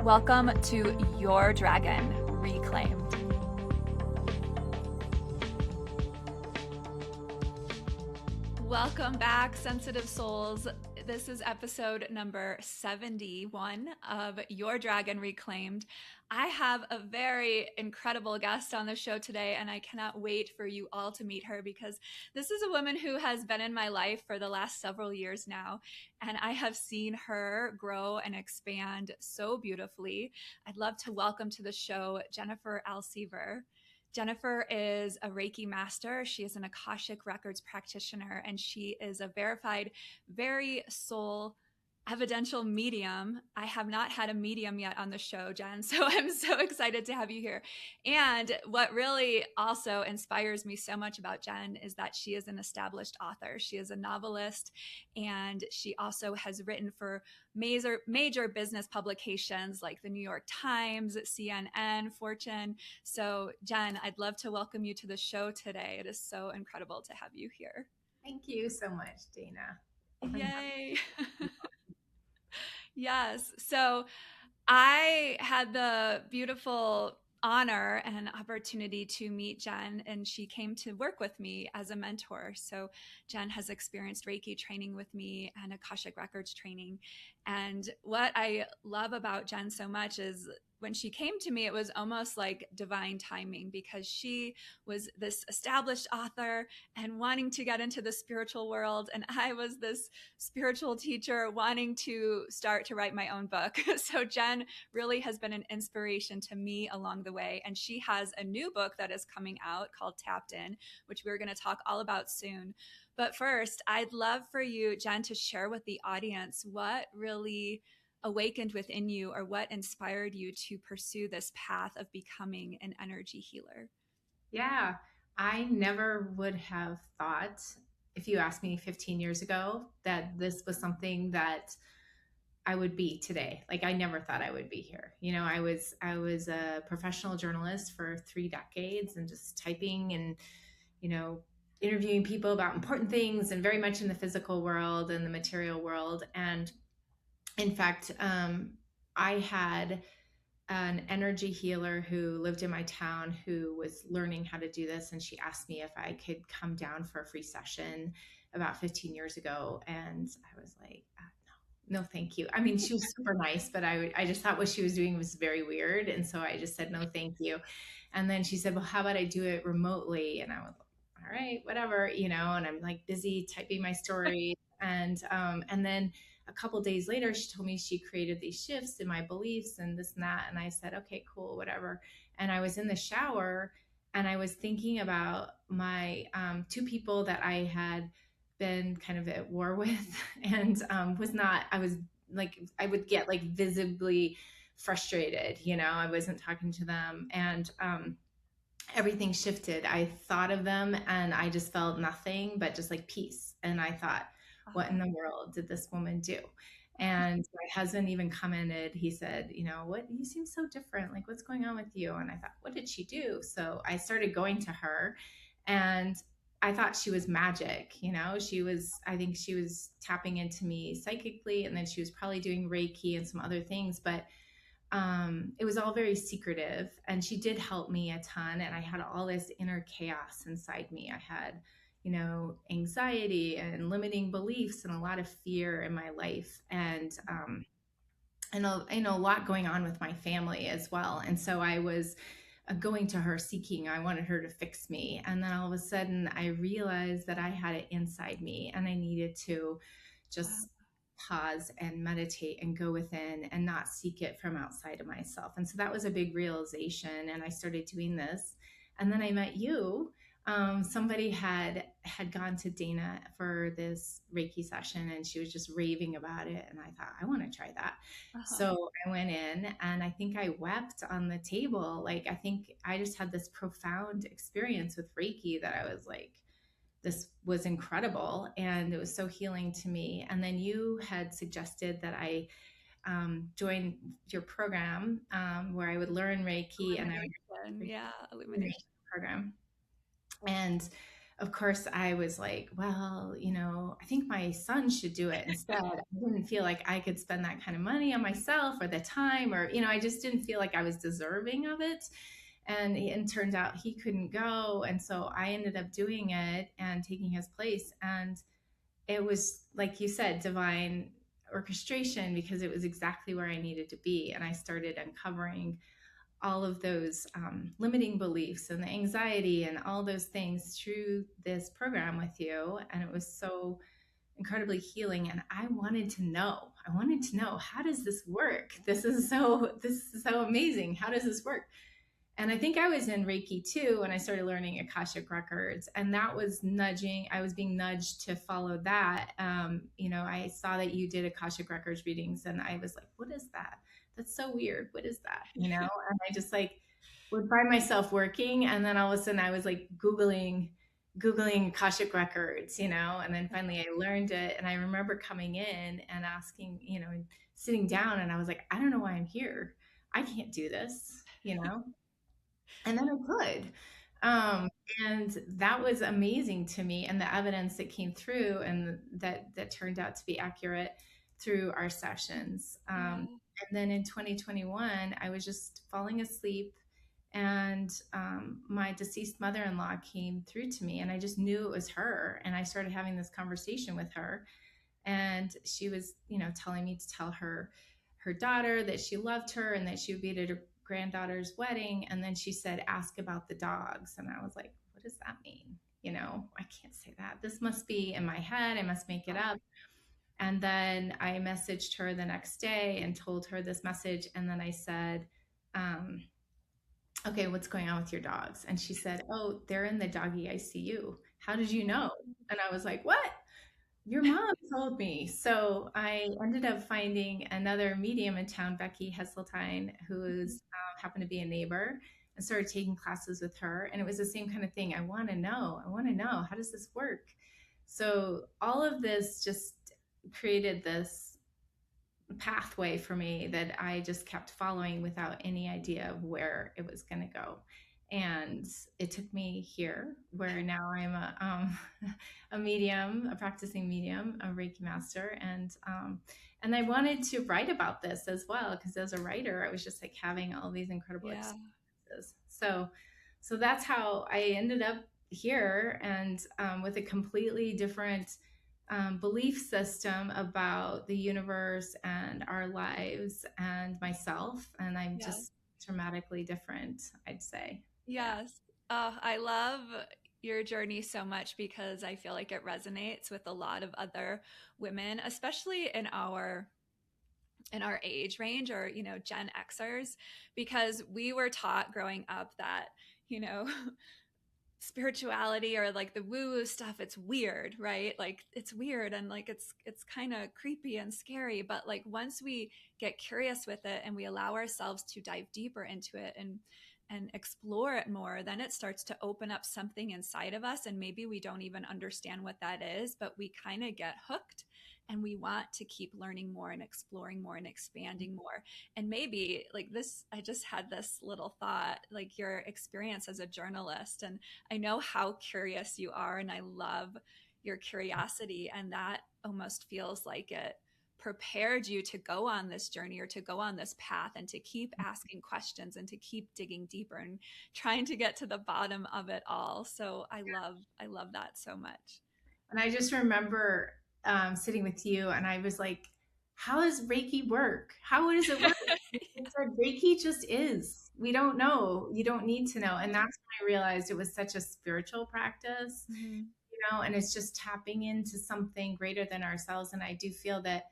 Welcome to Your Dragon Reclaimed. Welcome back, sensitive souls. This is episode number 71 of Your Dragon Reclaimed. I have a very incredible guest on the show today, and I cannot wait for you all to meet her because this is a woman who has been in my life for the last several years now, and I have seen her grow and expand so beautifully. I'd love to welcome to the show Jennifer Alsever. Jennifer is a Reiki Master. She is an Akashic Records practitioner, and she is a verified, very soul evidential medium. I have not had a medium yet on the show, Jen, so I'm so excited to have you here. And what really also inspires me so much about Jen is that she is an established author. She is a novelist, and she also has written for major business publications like the New York Times, CNN, Fortune. So Jen, I'd love to welcome you to the show today. It is so incredible to have you here. Thank you so much, Dana. Yay. Yes. So I had the beautiful honor and opportunity to meet Jen, and she came to work with me as a mentor. So Jen has experienced Reiki training with me and Akashic Records training. And what I love about Jen so much is when she came to me, it was almost like divine timing because she was this established author and wanting to get into the spiritual world. And I was this spiritual teacher wanting to start to write my own book. So Jen really has been an inspiration to me along the way. And she has a new book that is coming out called Tapped In, which we're going to talk all about soon. But first, I'd love for you, Jen, to share with the audience what really awakened within you or what inspired you to pursue this path of becoming an energy healer. Yeah, I never would have thought, if you asked me 15 years ago, that this was something that I would be today. Like I never thought I would be here. I was a professional journalist for 3 decades and just typing and, you know, interviewing people about important things and very much in the physical world and the material world. And in fact, I had an energy healer who lived in my town who was learning how to do this. And she asked me if I could come down for a free session about 15 years ago. And I was like, no, thank you. I mean, she was super nice, but I just thought what she was doing was very weird. And so I just said, no, thank you. And then she said, well, how about I do it remotely? And I was like, all right, whatever, and I'm like busy typing my story. And then a couple days later, she told me she created these shifts in my beliefs and this and that. And I said, okay, cool, whatever. And I was in the shower and I was thinking about my 2 people that I had been kind of at war with and I was like, I would get like visibly frustrated, I wasn't talking to them. And everything shifted. I thought of them and I just felt nothing but just like peace. And I thought, what in the world did this woman do? And my husband even commented, he said, what, you seem so different. Like, what's going on with you? And I thought, what did she do? So I started going to her and I thought she was magic. I think she was tapping into me psychically. And then she was probably doing Reiki and some other things. But it was all very secretive, and she did help me a ton. And I had all this inner chaos inside me. I had, anxiety and limiting beliefs and a lot of fear in my life. And a lot going on with my family as well. And so I was going to her seeking, I wanted her to fix me. And then all of a sudden I realized that I had it inside me and I needed to just pause and meditate and go within and not seek it from outside of myself. And so that was a big realization. And I started doing this. And then I met you. Somebody had gone to Dana for this Reiki session and she was just raving about it. And I thought, I want to try that. So I went in and I think I wept on the table. Like, I think I just had this profound experience with Reiki that I was like, this was incredible and it was so healing to me. And then you had suggested that I join your program where I would learn Reiki and I would Illumination. Yeah, illumination program. And of course, I was like, well, I think my son should do it instead. I didn't feel like I could spend that kind of money on myself or the time, or, I just didn't feel like I was deserving of it. And it turns out he couldn't go. And so I ended up doing it and taking his place. And it was, like you said, divine orchestration, because it was exactly where I needed to be. And I started uncovering all of those limiting beliefs and the anxiety and all those things through this program with you. And it was so incredibly healing. And I wanted to know, how does this work? This is so amazing. How does this work? And I think I was in Reiki too when I started learning Akashic Records, and that was nudging. I was being nudged to follow that. I saw that you did Akashic Records readings, and I was like, "What is that? That's so weird. What is that?" And I just like would find myself working, and then all of a sudden I was like googling Akashic Records, and then finally I learned it, and I remember coming in and asking, and sitting down, and I was like, "I don't know why I'm here. I can't do this." And then I could. Um, and that was amazing to me. And the evidence that came through and that turned out to be accurate through our sessions. Yeah. And then in 2021, I was just falling asleep, and my deceased mother-in-law came through to me, and I just knew it was her. And I started having this conversation with her, and she was telling me to tell her daughter that she loved her and that she would be at her granddaughter's wedding. And then she said, ask about the dogs. And I was like, what does that mean? I can't say that. This must be in my head. I must make it up. And then I messaged her the next day and told her this message. And then I said, okay, what's going on with your dogs? And she said, oh, they're in the doggy ICU. How did you know? And I was like, what? Your mom told me. So I ended up finding another medium in town, Becky Heseltine, who's happened to be a neighbor, and started taking classes with her. And it was the same kind of thing. I want to know. How does this work? So all of this just created this pathway for me that I just kept following without any idea of where it was going to go. And it took me here, where now I'm a medium, a practicing medium, a Reiki master, and I wanted to write about this as well, because as a writer, I was just like having all these incredible Yeah. experiences. So that's how I ended up here, and with a completely different belief system about the universe and our lives and myself. And I'm Yes. just dramatically different, I'd say. Yeah. Yes. I love your journey so much because I feel like it resonates with a lot of other women, especially in our age range, or Gen Xers, because we were taught growing up that you know spirituality or like the woo woo stuff, it's weird, right? Like it's weird, and like it's kind of creepy and scary, but like once we get curious with it and we allow ourselves to dive deeper into it and explore it more, then it starts to open up something inside of us, and maybe we don't even understand what that is, but we kind of get hooked, and we want to keep learning more and exploring more and expanding more. And maybe like this, I just had this little thought, like your experience as a journalist, and I know how curious you are, and I love your curiosity, and that almost feels like it prepared you to go on this journey or to go on this path and to keep asking questions and to keep digging deeper and trying to get to the bottom of it all. So I love that so much. And I just remember sitting with you, and I was like, how does Reiki work? How does it work? It said Reiki just is. We don't know. You don't need to know. And that's when I realized it was such a spiritual practice, Mm-hmm. and it's just tapping into something greater than ourselves. And I do feel that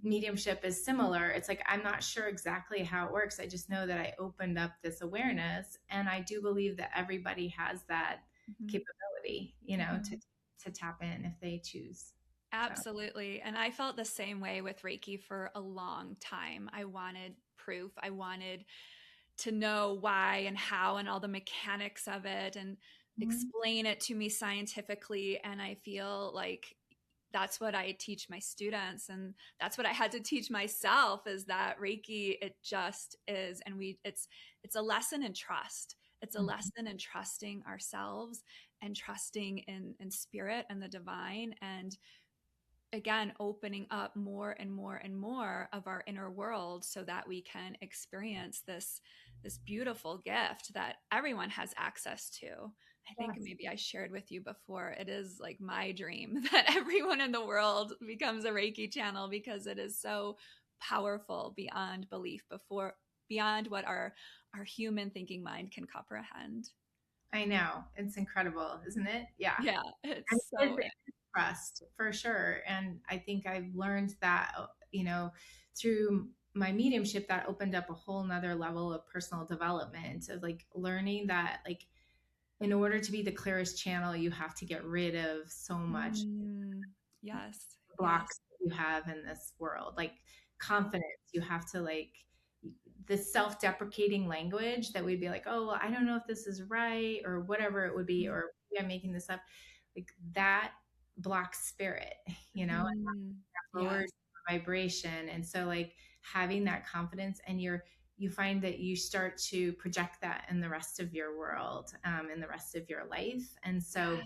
mediumship is similar. It's like, I'm not sure exactly how it works. I just know that I opened up this awareness, and I do believe that everybody has that Mm-hmm. capability, Mm-hmm. to tap in if they choose. So, Absolutely. And I felt the same way with Reiki for a long time. I wanted proof. I wanted to know why and how and all the mechanics of it and mhm. explain it to me scientifically. And I feel like that's what I teach my students, and that's what I had to teach myself, is that Reiki, it just is. And it's a lesson in trust. It's a lesson in trusting ourselves and trusting in spirit and the divine, and again opening up more and more and more of our inner world so that we can experience this beautiful gift that everyone has access to. I think Yes. maybe I shared with you before, it is like my dream that everyone in the world becomes a Reiki channel, because it is so powerful beyond belief, before beyond what our human thinking mind can comprehend. I know. It's incredible, isn't it? Yeah. Yeah, And it's it is so trust for sure. And I think I've learned that, through my mediumship, that opened up a whole nother level of personal development, of like learning that, like, in order to be the clearest channel, you have to get rid of so much mm, yes, yes. blocks that you have in this world, like confidence. You have to, like, the self-deprecating language that we'd be like, oh, well, I don't know if this is right, or whatever it would be, or maybe I'm making this up, like that blocks spirit, Mhm. lowered Yes. vibration. And so, like, having that confidence, and you find that you start to project that in the rest of your world, in the rest of your life. And so,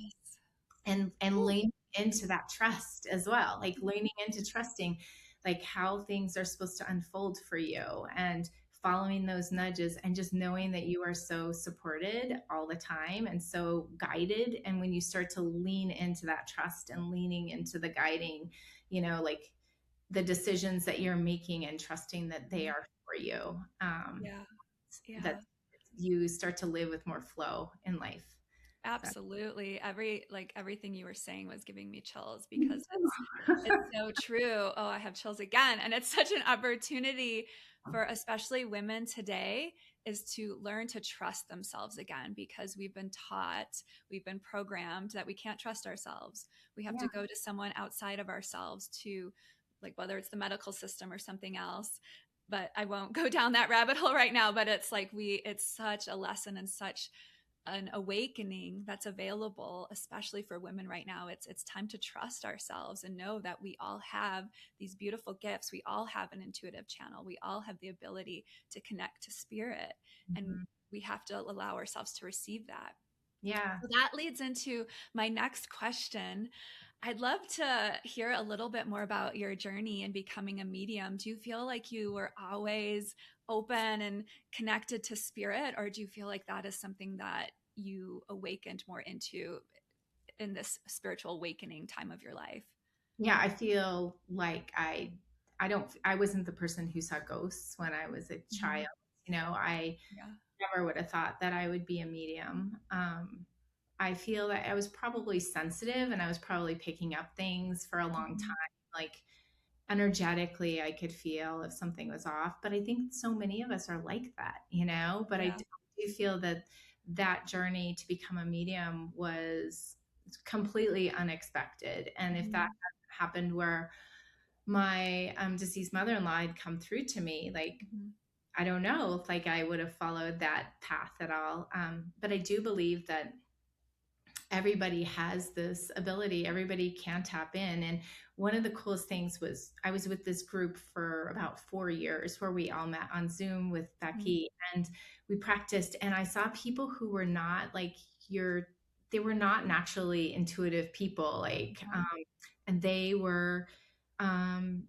Yes. and Ooh. leaning into that trust as well, like leaning into trusting like how things are supposed to unfold for you, and following those nudges, and just knowing that you are so supported all the time and so guided. And when you start to lean into that trust and leaning into the guiding, like the decisions that you're making, and trusting that they Mhm. are for you, Yeah. that Yeah. you start to live with more flow in life. So. Absolutely. Everything you were saying was giving me chills, because it's so true. Oh, I have chills again. And it's such an opportunity for especially women today, is to learn to trust themselves again, because we've been taught, we've been programmed that we can't trust ourselves. We have to Yeah. go to someone outside of ourselves to, like, whether it's the medical system or something else. But I won't go down that rabbit hole right now. But it's like it's such a lesson and such an awakening that's available, especially for women right now. It's time to trust ourselves and know that we all have these beautiful gifts. We all have an intuitive channel. We all have the ability to connect to spirit, and Mhm. we have to allow ourselves to receive that. Yeah. So that leads into my next question. I'd love to hear a little bit more about your journey in becoming a medium. Do you feel like you were always open and connected to spirit, or do you feel like that is something that you awakened more into in this spiritual awakening time of your life? Yeah, I feel like I wasn't the person who saw ghosts when I was a child. Mhm. I Yeah. never would have thought that I would be a medium. I feel that I was probably sensitive, and I was probably picking up things for a long Mhm. time. Like, energetically, I could feel if something was off. But I think so many of us are like that, But I Yeah. do feel that that journey to become a medium was completely unexpected. And if that Mhm. hadn't happened, where my deceased mother-in-law had come through to me, like, Mhm. I don't know if, like, I would have followed that path at all. But I do believe that everybody has this ability. Everybody can tap in. And one of the coolest things was, I was with this group for about 4 years, where we all met on Zoom with Mhm. Becky, and we practiced. And I saw people who were not like your, they were not naturally intuitive people. Like, Uh-huh. and they were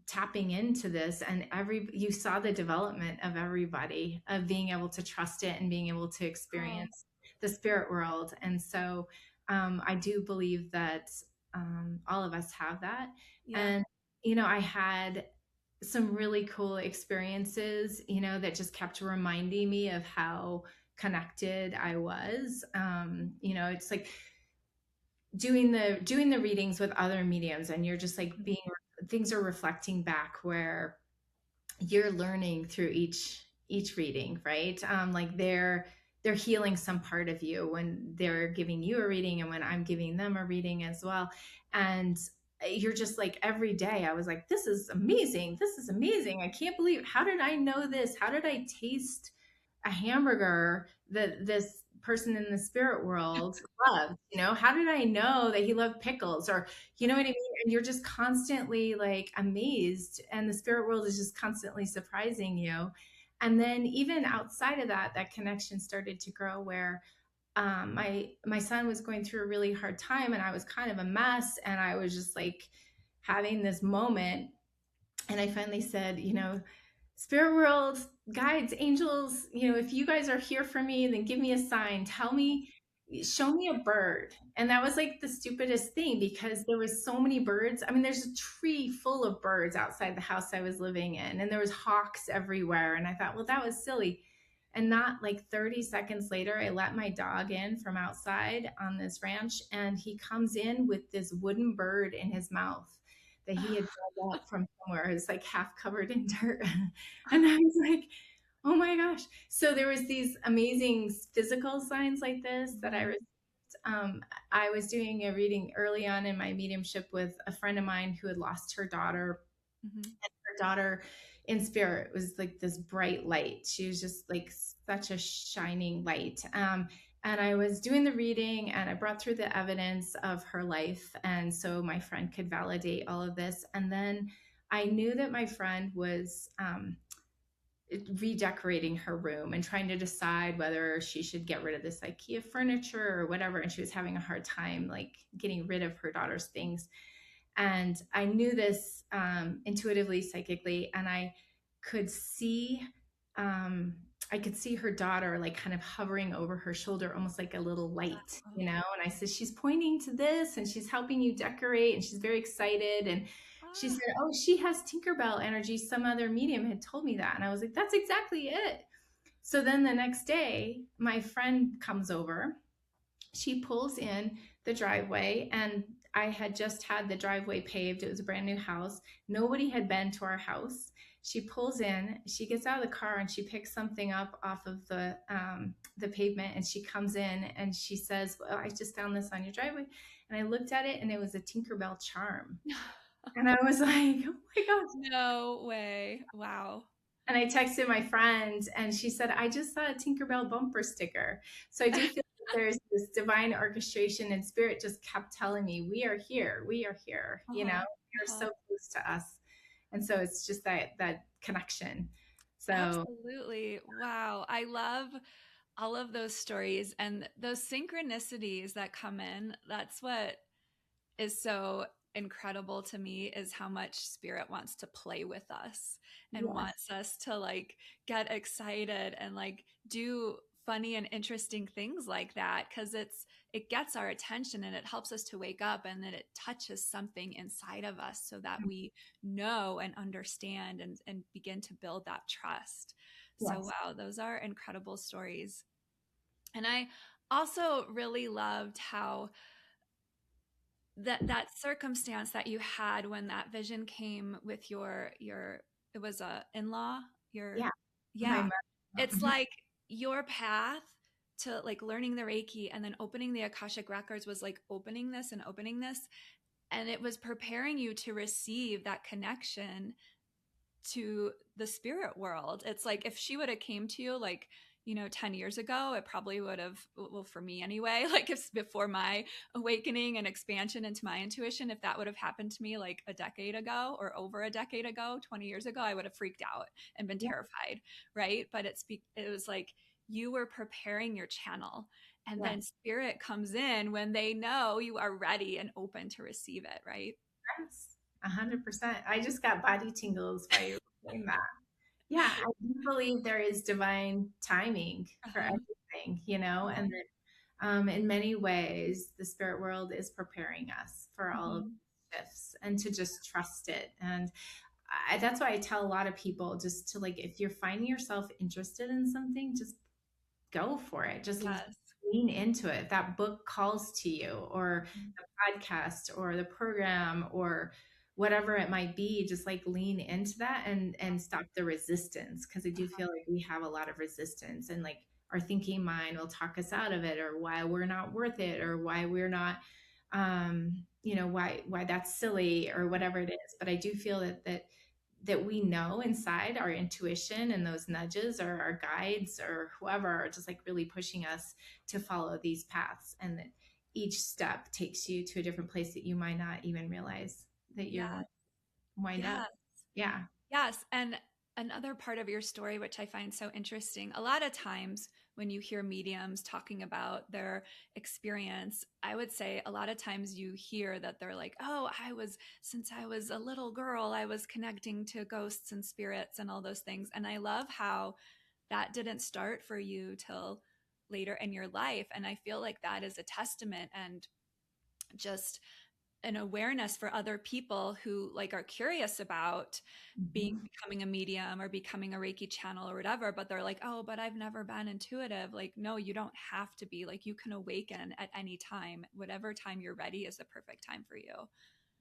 tapping into this, and you saw the development of everybody, of being able to trust it and being able to Oh, experience the spirit world. And so, I do believe that all of us have that. yeah. And, I had some really cool experiences, that just kept reminding me of how connected I was. It's like doing the readings with other mediums, and you're just like Mhm. being, things are reflecting back, where you're learning through each reading, right? Like they're healing some part of you when they're giving you a reading, and when I'm giving them a reading as well. And you're just like, every day I was like, this is amazing, this is amazing, I can't believe, how did I know this, how did I taste a hamburger that this person in the spirit world loved, how did I know that he loved pickles, or you know what I mean? And you're just constantly like amazed, and the spirit world is just constantly surprising you. And then even outside of that, that connection started to grow, where my son was going through a really hard time, and I was kind of a mess, and I was just like having this moment. And I finally said, spirit world, guides, angels, if you guys are here for me, then give me a sign. Tell me, show me a bird. And that was like the stupidest thing, because there was so many birds. I mean, there's a tree full of birds outside the house I was living in, and there was hawks everywhere. And I thought, well, that was silly. And not like 30 seconds later, I let my dog in from outside on this ranch, and he comes in with this wooden bird in his mouth that he had dug up from somewhere. It's like half covered in dirt. And I was like, oh my gosh. So there was these amazing physical signs like this that I Mhm. received. I was doing a reading early on in my mediumship with a friend of mine who had lost her daughter. Mhm. And her daughter in spirit was like this bright light. She was just like such a shining light. And I was doing the reading, and I brought through the evidence of her life. And so my friend could validate all of this. And then I knew that my friend was redecorating her room and trying to decide whether she should get rid of this IKEA furniture or whatever. And she was having a hard time like getting rid of her daughter's things. And I knew this intuitively, psychically, and could see, um, I could see her daughter like kind of hovering over her shoulder, almost like a little light, Oh. And I said, she's pointing to this, and she's helping you decorate, and she's very excited. And she Ah. said, oh, she has Tinkerbell energy. Some other medium had told me that, and I was like, that's exactly it. So then the next day, my friend comes over. She pulls in the driveway, and I had just had the driveway paved. It was a brand new house. Nobody had been to our house. She pulls in, she gets out of the car, and she picks something up off of the pavement, and she comes in and she says, well, I just found this on your driveway. And I looked at it, and it was a Tinkerbell charm. And I was like, oh my gosh. No way. Wow. And I texted my friend, and she said, I just saw a Tinkerbell bumper sticker. So I do feel that there's this divine orchestration, and spirit just kept telling me, we are here. We are here. Uh-huh. You're Uh-huh. so close to us. And so it's just that connection. So Absolutely. Wow. I love all of those stories and those synchronicities that come in. That's what is so incredible to me, is how much spirit wants to play with us and yes, wants us to like get excited and like do funny and interesting things like that, because it gets our attention and it helps us to wake up, and then it touches something inside of us so that we know and understand and begin to build that trust. So yes, wow, those are incredible stories. And I also really loved how that circumstance that you had when that vision came with your it was a in-law, your yeah. My yeah, mother, it's like your path to like learning the Reiki and then opening the Akashic Records was like opening this, and it was preparing you to receive that connection to the spirit world. It's like if she would have came to you like, 10 years ago, it probably would have, well, for me anyway, like if before my awakening and expansion into my intuition, if that would have happened to me like a decade ago or over a decade ago, 20 years ago, I would have freaked out and been yeah, terrified, right? But it was like you were preparing your channel, and yeah, then spirit comes in when they know you are ready and open to receive it, right? yes, 100%. I just got body tingles while you were saying that. Yeah, I do believe there is divine timing for Uh-huh. everything, Uh-huh. and that in many ways, the spirit world is preparing us for all of Mhm. these shifts, and to just trust it. And that's why I tell a lot of people, just to like, if you're finding yourself interested in something, just go for it. Just Yes. lean into it. If that book calls to you, or Mhm. the podcast, or the program, or whatever it might be, just like lean into that, and stop the resistance, because I do feel like we have a lot of resistance, and like our thinking mind will talk us out of it, or why we're not worth it, or why we're not why that's silly, or whatever it is. But I do feel that we know inside, our intuition and those nudges, or our guides, or whoever, are just like really pushing us to follow these paths, and that each step takes you to a different place that you might not even realize that you're Yeah. going to wind up. Yes. Yeah. Yes. And another part of your story, which I find so interesting. A lot of times when you hear mediums talking about their experience, I would say a lot of times you hear that they're like, oh, since I was a little girl, I was connecting to ghosts and spirits and all those things. And I love how that didn't start for you till later in your life. And I feel like that is a testament and just an awareness for other people who like are curious about Mhm. becoming a medium or becoming a Reiki channel or whatever, but they're like, oh, but I've never been intuitive. Like, no, you don't have to be. Like, you can awaken at any time. Whatever time you're ready is the perfect time for you.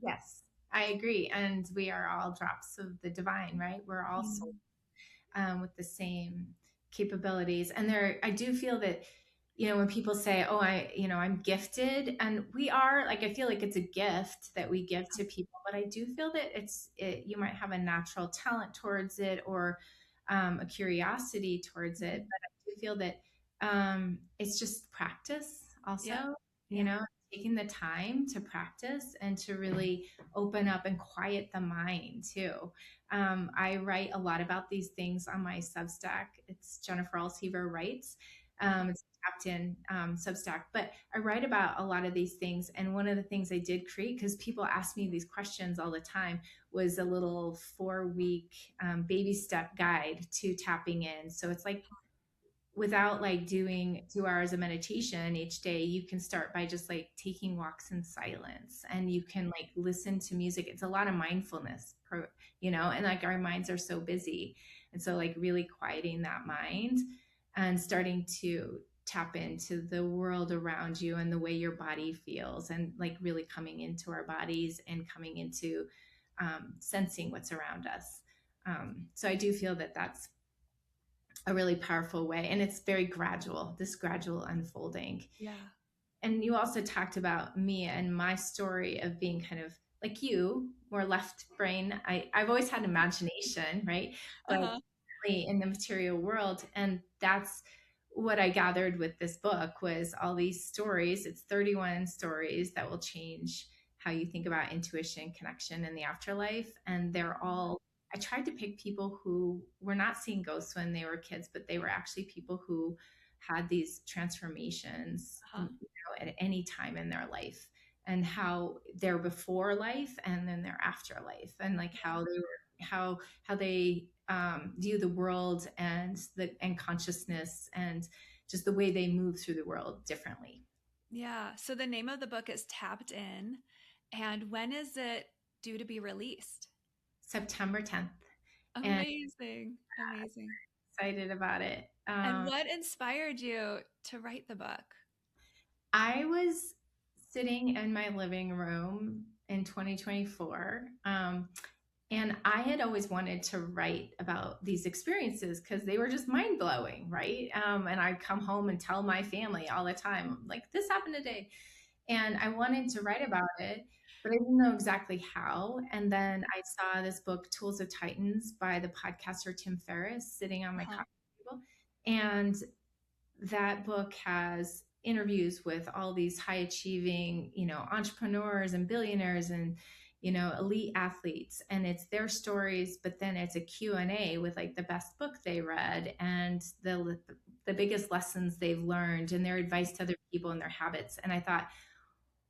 Yes, I agree. And we are all drops of the divine, right? We're all souls, Mm. with the same capabilities. And there, I do feel that, when people say, "Oh, I'm gifted," and we are, like, I feel like it's a gift that we give to people, but I do feel that you might have a natural talent towards it, or a curiosity towards it. Mhm. But I do feel that it's just practice, Yeah. also. You Yeah. know, taking the time to practice and to really open up and quiet the mind too. I write a lot about these things on my Substack. It's Jennifer Alsever Writes. Uh-huh. It's a tapped in Substack, but I write about a lot of these things. And one of the things I did create, because people ask me these questions all the time, was a little 4-week baby step guide to tapping in. So it's like, without like doing 2 hours of meditation each day, you can start by just like taking walks in silence, and you can like listen to music. It's a lot of mindfulness, and like our minds are so busy. And so like really quieting that mind and starting to tap into the world around you and the way your body feels, and like really coming into our bodies and coming into sensing what's around us. So I do feel that that's a really powerful way. And it's very gradual, this gradual unfolding. Yeah. And you also talked about me and my story of being kind of like you, more left brain. I've always had imagination, right? But Uh-huh. in the material world. And that's what I gathered with this book, was all these stories. It's 31 stories that will change how you think about intuition, connection, and the afterlife. And they're all, I tried to pick people who were not seeing ghosts when they were kids, but they were actually people who had these transformations, Uh-huh. at any time in their life, and how their before life and then their afterlife, and like how they were, how they view the world and consciousness, and just the way they move through the world differently. Yeah. So the name of the book is Tapped In. And when is it due to be released? September 10th, and Amazing. Amazing. excited about it. And what inspired you to write the book? I was sitting in my living room in 2024. And I had always wanted to write about these experiences because they were just mind blowing, right? And I'd come home and tell my family all the time, like, this happened today. And I wanted to write about it, but I didn't know exactly how. And then I saw this book, Tools of Titans, by the podcaster Tim Ferriss, sitting on my Uh-huh. coffee table. And that book has interviews with all these high achieving, entrepreneurs and billionaires, and elite athletes, and it's their stories, but then it's a Q&A with like the best book they read, and the biggest lessons they've learned, and their advice to other people and their habits. And I thought,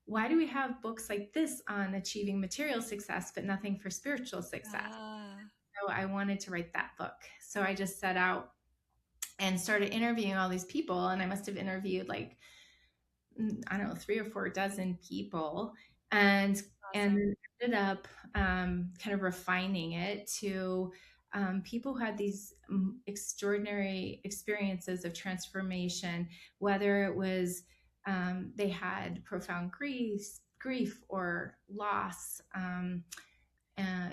why do we have books like this on achieving material success but nothing for spiritual success? Ah, So I wanted to write that book. So I just set out and started interviewing all these people, and I must have interviewed like, I don't know, 3 or 4 dozen people, and awesome. ended up kind of refining it to people who had these extraordinary experiences of transformation, whether it was they had profound grief or loss,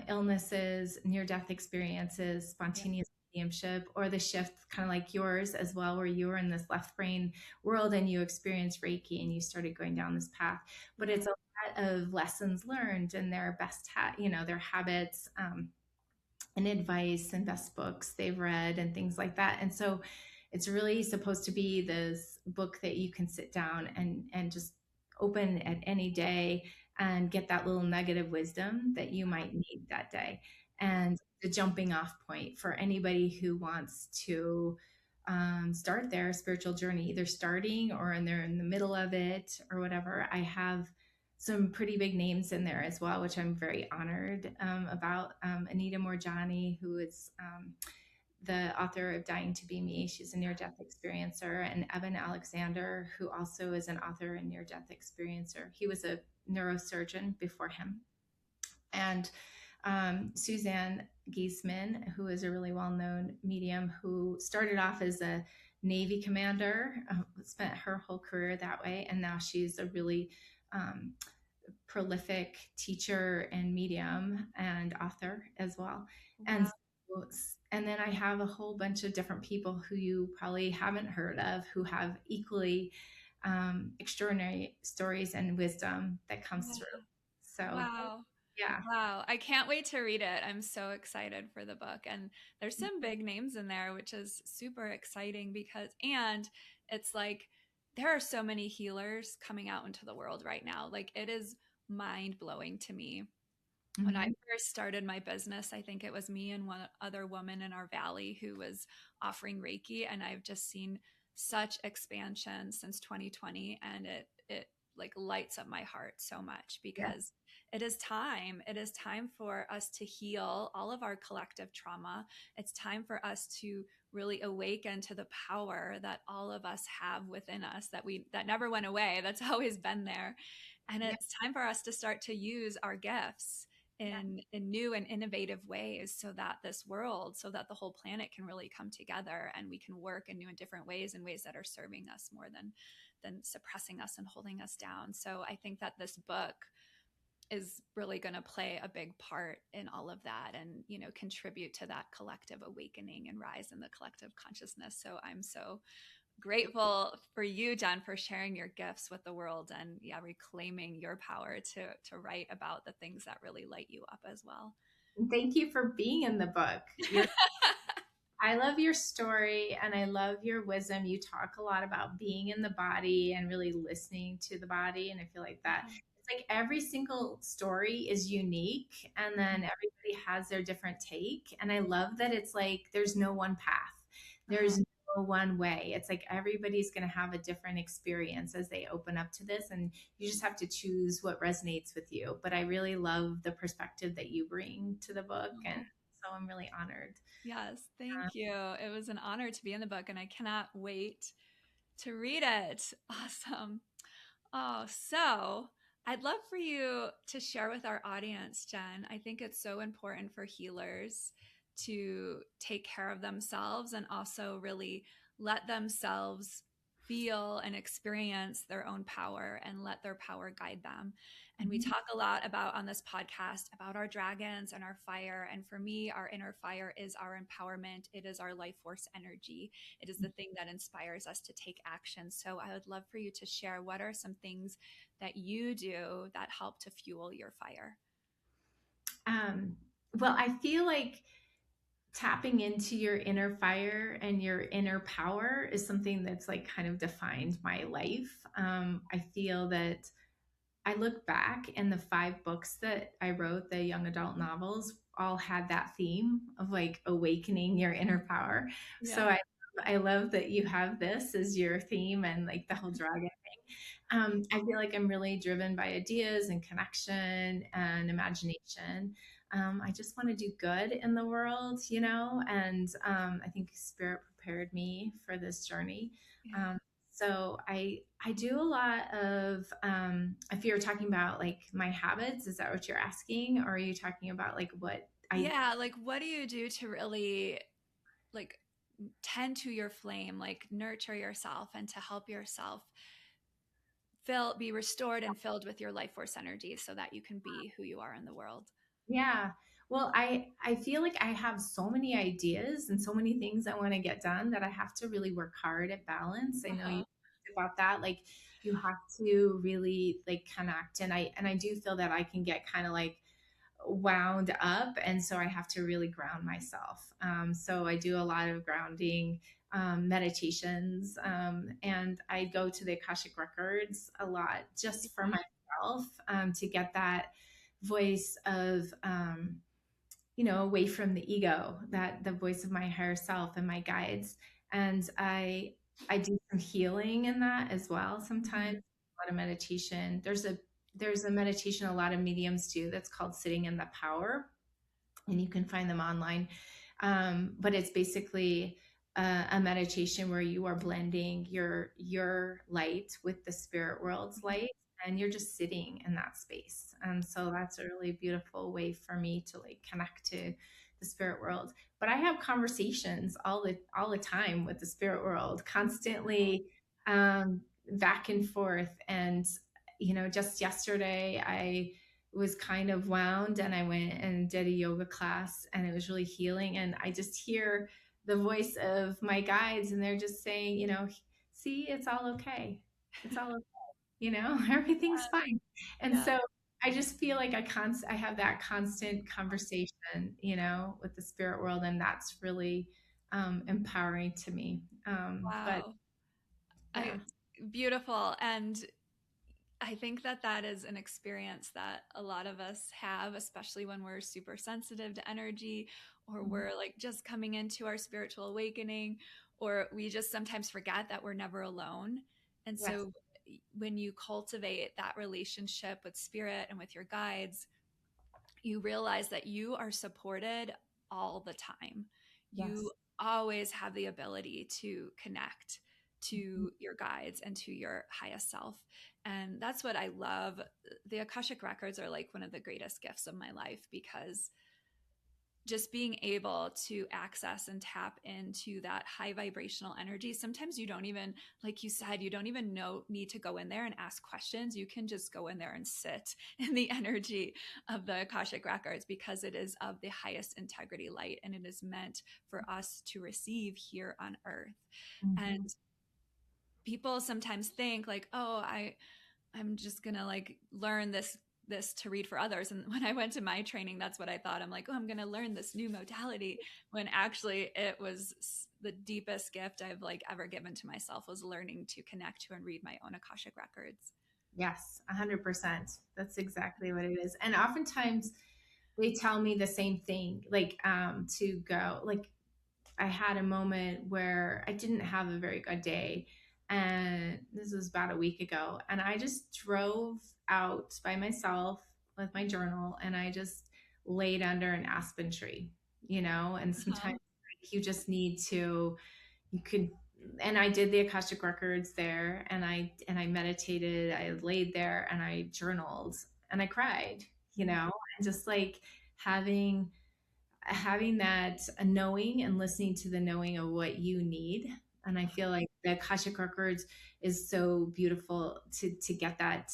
illnesses, near death experiences, Yeah. spontaneous mediumship, or the shift, kind of like yours as well, where you were in this left brain world and you experienced Reiki and you started going down this path. But Yeah. it's a lot of lessons learned and their their habits, and advice and best books they've read and things like that. And so it's really supposed to be this book that you can sit down and just open at any day and get that little nugget of wisdom that you might need that day. And the jumping off point for anybody who wants to start their spiritual journey, either starting or they're in the middle of it or whatever. I have some pretty big names in there as well, which I'm very honored about. Anita Morjani, who is the author of Dying to Be Me. She's a near-death experiencer, and Evan Alexander, who also is an author and near-death experiencer. He was a neurosurgeon before him. And Suzanne Giesman, who is a really well-known medium who started off as a Navy commander, spent her whole career that way, and now she's a really prolific teacher and medium and author as well. Wow. And then I have a whole bunch of different people who you probably haven't heard of who have equally extraordinary stories and wisdom that comes through. So Wow. yeah. Wow. I can't wait to read it. I'm so excited for the book. And there's some big names in there, which is super exciting and it's like there are so many healers coming out into the world right now. Like it is mind blowing to me. When I Mhm. first started my business, I think it was me and one other woman in our valley who was offering Reiki. And I've just seen such expansion since 2020. And it like lights up my heart so much Yeah. because it is time. It is time for us to heal all of our collective trauma. It's time for us to really awaken to the power that all of us have within us that never went away. That's always been there. And Yeah. it's time for us to start to use our gifts Yeah. in new and innovative ways so that so that the whole planet can really come together and we can work in new and different ways, in ways that are serving us more than suppressing us and holding us down. So I think that this book is really going to play a big part in all of that and, contribute to that collective awakening and rise in the collective consciousness. So I'm so grateful for you, Jen, for sharing your gifts with the world and reclaiming your power to write about the things that really light you up as well. And thank you for being in the book. I love your story and I love your wisdom. You talk a lot about being in the body and really listening to the body. And I feel like that it's like every single story is unique and then everybody has their different take. And I love that it's like there's no one path, there's no one way. It's like everybody's going to have a different experience as they open up to this. And you just have to choose what resonates with you. But I really love the perspective that you bring to the book. And so I'm really honored. Yes, thank you. It was an honor to be in the book, and I cannot wait to read it. Awesome. Oh, so I'd love for you to share with our audience, Jen. I think it's so important for healers to take care of themselves and also really let themselves feel and experience their own power and let their power guide them. And we talk a lot about on this podcast about our dragons and our fire. And for me, our inner fire is our empowerment. It is our life force energy. It is the thing that inspires us to take action. So I would love for you to share what are some things that you do that help to fuel your fire? Um, well, I feel like tapping into your inner fire and your inner power is something that's like kind of defined my life. I feel that I look back and the 5 books that I wrote, the young adult novels, all had that theme of like awakening your inner power. Yeah. So I love that you have this as your theme and like the whole dragon thing. I feel like I'm really driven by ideas and connection and imagination. I just want to do good in the world, and I think spirit prepared me for this journey. Yeah. So I do a lot of if you're talking about like my habits, is that what you're asking? Or are you talking about like what I Yeah, like what do you do to really like tend to your flame, like nurture yourself and to help yourself be restored and filled with your life force energy so that you can be who you are in the world? yeah. Well, I feel like I have so many ideas and so many things I want to get done that I have to really work hard at balance. I know you Uh-huh. talked about that. Like you have to really like connect and I do feel that I can get kind of like wound up and so I have to really ground myself. So I do a lot of grounding meditations and I go to the Akashic Records a lot just for myself to get that voice of away from the ego, that the voice of my higher self and my guides. And I do some healing in that as well sometimes, Mhm. a lot of meditation. There's a meditation a lot of mediums do that's called sitting in the power, and you can find them online. But it's basically a meditation where you are blending your light with the spirit world's light, and you're just sitting in that space. And so that's a really beautiful way for me to like connect to the spirit world. But I have conversations all the time with the spirit world, constantly, back and forth. And just yesterday I was kind of wound, and I went and did a yoga class, and it was really healing. And I just hear the voice of my guides, and they're just saying, see, it's all okay. It's all okay. Everything's fine. And Yeah. so I just feel like I have that constant conversation, with the spirit world, and that's really empowering to me. But Wow. I yeah. Beautiful. And I think that that is an experience that a lot of us have, especially when we're super sensitive to energy, or Mhm. we're like just coming into our spiritual awakening, or we just sometimes forget that we're never alone. And Yes. so when you cultivate that relationship with spirit and with your guides, you realize that you are supported all the time. You Yes. always have the ability to connect Mhm. to your guides and to your highest self. And that's what I love. The Akashic Records are like one of the greatest gifts of my life, because just being able to access and tap into that high vibrational energy. Sometimes you don't even, like you said, you don't even need to go in there and ask questions. You can just go in there and sit in the energy of the Akashic Records, because it is of the highest integrity light, and it is meant for us to receive here on earth. And Mhm. people sometimes think like, oh, I'm just gonna like learn this to read for others. And when I went to my training, that's what I thought. I'm like, oh, I'm gonna learn this new modality, when actually it was the deepest gift I've like ever given to myself, was learning to connect to and read my own Akashic Records. Yes, 100%. That's exactly what it is. And oftentimes they tell me the same thing, like, to go. Like, I had a moment where I didn't have a very good day, and this was about a week ago, and I just drove out by myself with my journal, and I just laid under an aspen tree, and Uh-huh. sometimes like, you just need to, you could, and I did the Akashic Records there, and I meditated, I laid there and I journaled, and I cried, and just like having that knowing and listening to the knowing of what you need. And I feel like the Akashic Records is so beautiful to get that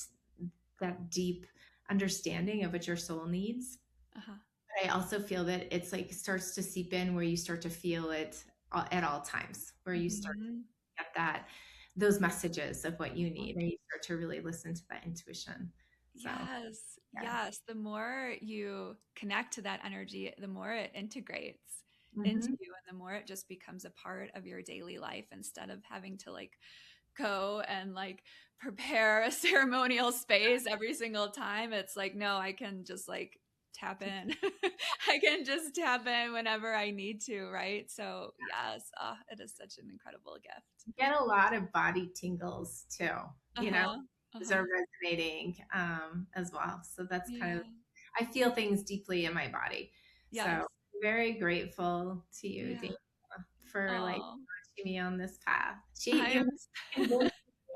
deep understanding of what your soul needs. Uh-huh. But I also feel that it's like starts to seep in where you start to feel it at all times, where you start Mm-hmm. to get those messages of what you need, and you start to really listen to that intuition. So Yes, yeah. yes. The more you connect to that energy, the more it integrates into Hmm. you, and the more it just becomes a part of your daily life, instead of having to like go and like prepare a ceremonial space every single time. It's like, no, I can just like tap in. I can just tap in whenever I need to, right? So, yes, it is such an incredible gift. Get a lot of body tingles too, you know, Uh-huh. those Uh-huh. are resonating, as well. So that's kind of, Yeah. I feel things deeply in my body. So Yes. very grateful to you, Yeah. Dana, for like Oh, launching me on this path. I You am. convinced me.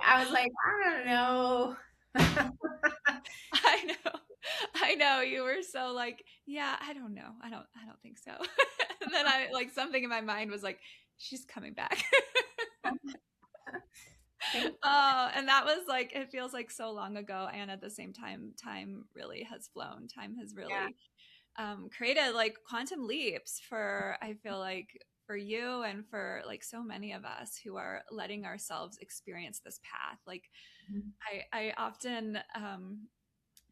I was like, I don't know. I know. I know. You were so like, yeah, I don't know. I don't think so. And then I like something in my mind was like, she's coming back. Thank Oh, and that was like, it feels like so long ago. And at the same time, time really has flown. Time has yeah. really created like quantum leaps for, I feel like, for you and for like so many of us who are letting ourselves experience this path. Like, Mhm. I often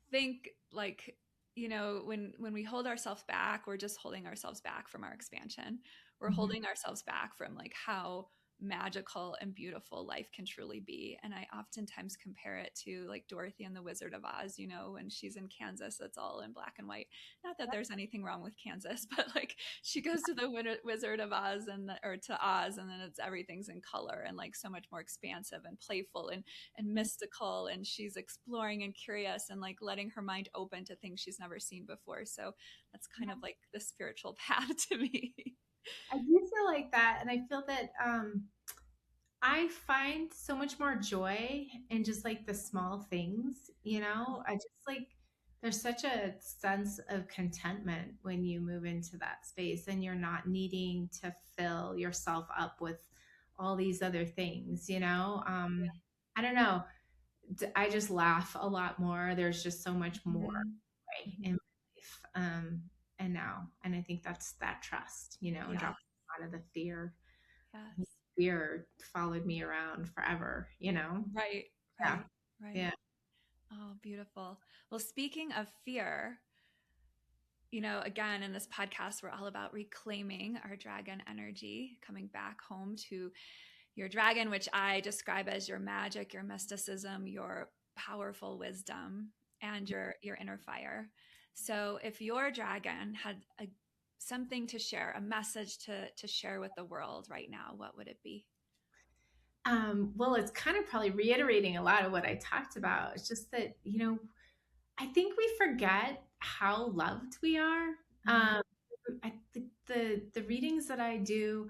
think like, when we hold ourselves back, we're just holding ourselves back from our expansion. We're Mhm. holding ourselves back from like how magical and beautiful life can truly be. And I oftentimes compare it to like Dorothy and the Wizard of Oz, you know, when she's in Kansas, it's all in black and white. Not that there's anything wrong with Kansas, but like she goes to the Wizard of Oz or to Oz, and then it's everything's in color and like so much more expansive and playful and mystical. And she's exploring and curious and like letting her mind open to things she's never seen before. So that's kind of like the spiritual path to me. I do feel like that. And I feel that I find so much more joy in just like the small things, you know? I just like, there's such a sense of contentment when you move into that space and you're not needing to fill yourself up with all these other things, you know? I don't know. I just laugh a lot more. There's just so much more Mhm. joy in Mhm. my life. And now, and I think that's that trust, you know, and Yes. dropping out of the fear. Yes. Fear followed me around forever, you know? Right. Yeah. Right. Right. Yeah. Oh, beautiful. Well, speaking of fear, you know, again, in this podcast, we're all about reclaiming our dragon energy, coming back home to your dragon, which I describe as your magic, your mysticism, your powerful wisdom, and your inner fire. So, if your dragon had something to share, a message to share with the world right now, what would it be? Well, it's kind of probably reiterating a lot of what I talked about. It's just that, you know, I think we forget how loved we are. Mhm. I think the readings that I do,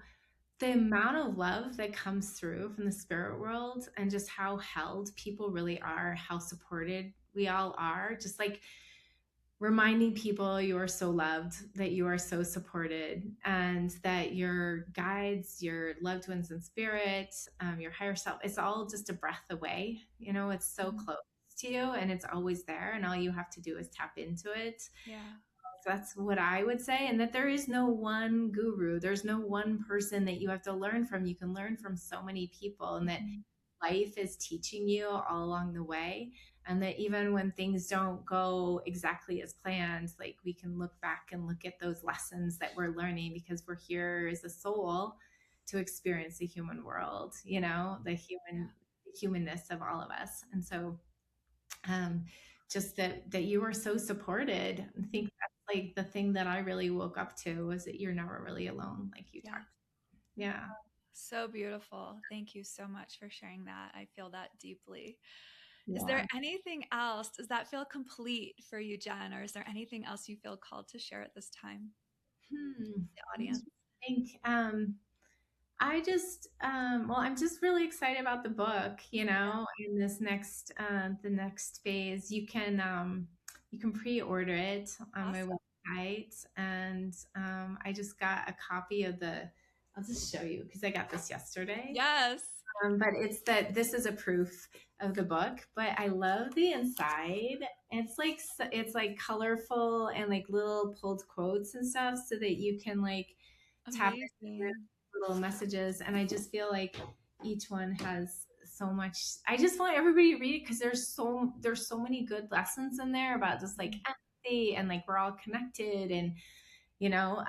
the amount of love that comes through from the spirit world and just how held people really are, how supported we all are, just like reminding people you are so loved, that you are so supported, and that your guides, your loved ones in spirit, your higher self, it's all just a breath away. You know, it's so Mhm. close to you and it's always there, and all you have to do is tap into it. Yeah. So that's what I would say. And that there is no one guru, there's no one person that you have to learn from. You can learn from so many people, and that Mhm. life is teaching you all along the way. And that even when things don't go exactly as planned, like we can look back and look at those lessons that we're learning, because we're here as a soul to experience the human world, you know, the humanness of all of us. And so um, just that you are so supported. I Mhm. think that's like the thing that I really woke up to, was that you're never really alone, like you Yeah. talked. Yeah. So beautiful. Thank you so much for sharing that. I feel that deeply. Is there Yeah. anything else? Does that feel complete for you, Jen? Or is there anything else you feel called to share at this time, the I'm audience? just think well, I'm just really excited about the book, you know, in this next the next phase. You can pre-order it on my Awesome. website, and I just got a copy of the, I'll just show you because I got this yesterday. Yes. But it's that this is a proof of the book, but I love the inside. It's like colorful and like little pulled quotes and stuff, so that you can like tap into Amazing. little messages. And I just feel like each one has so much. I just want everybody to read it because there's so many good lessons in there about just like empathy, and like we're all connected, and you know,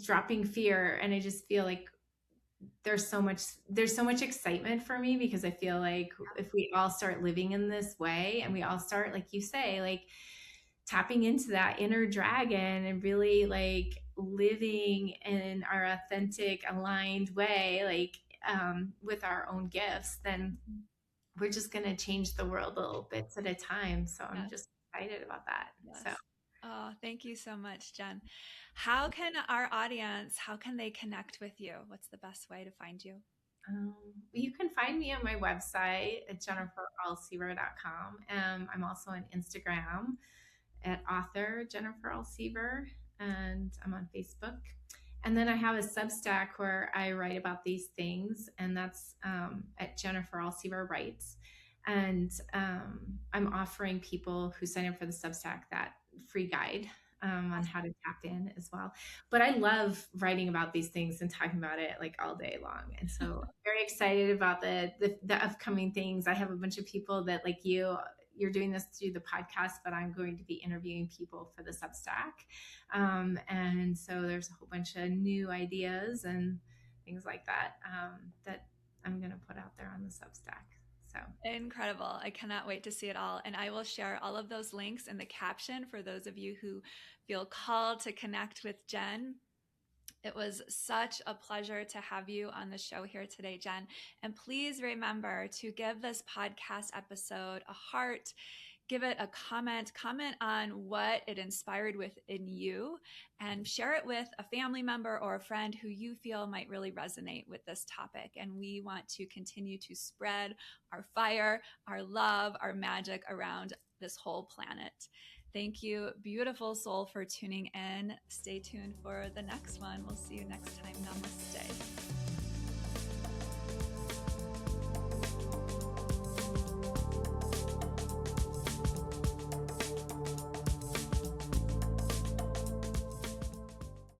dropping fear. And I just feel like there's so much excitement for me, because I feel like if we all start living in this way, and we all start, like you say, like tapping into that inner dragon and really like living in our authentic aligned way, like with our own gifts, then Mhm. we're just going to change the world little bits at a time. So I'm Yes. just excited about that. So Yes. Oh, thank you so much, Jen. How can our audience, how can they connect with you? What's the best way to find you? Um, you can find me on my website at jenniferalsever.com. I'm also on Instagram at author Jennifer Alsever, and I'm on Facebook. And then I have a Substack where I write about these things, and that's at Jennifer Alsever Writes. And I'm offering people who sign up for the Substack that free guide on how to tap in as well. But I love writing about these things and talking about it like all day long. And so I'm very excited about the upcoming things. I have a bunch of people that, like you're doing this through the podcast, but I'm going to be interviewing people for the Substack. And so there's a whole bunch of new ideas and things like that, that I'm going to put out there on the Substack. So incredible. I cannot wait to see it all. And I will share all of those links in the caption for those of you who feel called to connect with Jen. It was such a pleasure to have you on the show here today, Jen. And please remember to give this podcast episode a heart, give it a comment on what it inspired within you, and share it with a family member or a friend who you feel might really resonate with this topic. And we want to continue to spread our fire, our love, our magic around this whole planet. Thank you, beautiful soul, for tuning in. Stay tuned for the next one. We'll see you next time. Namaste.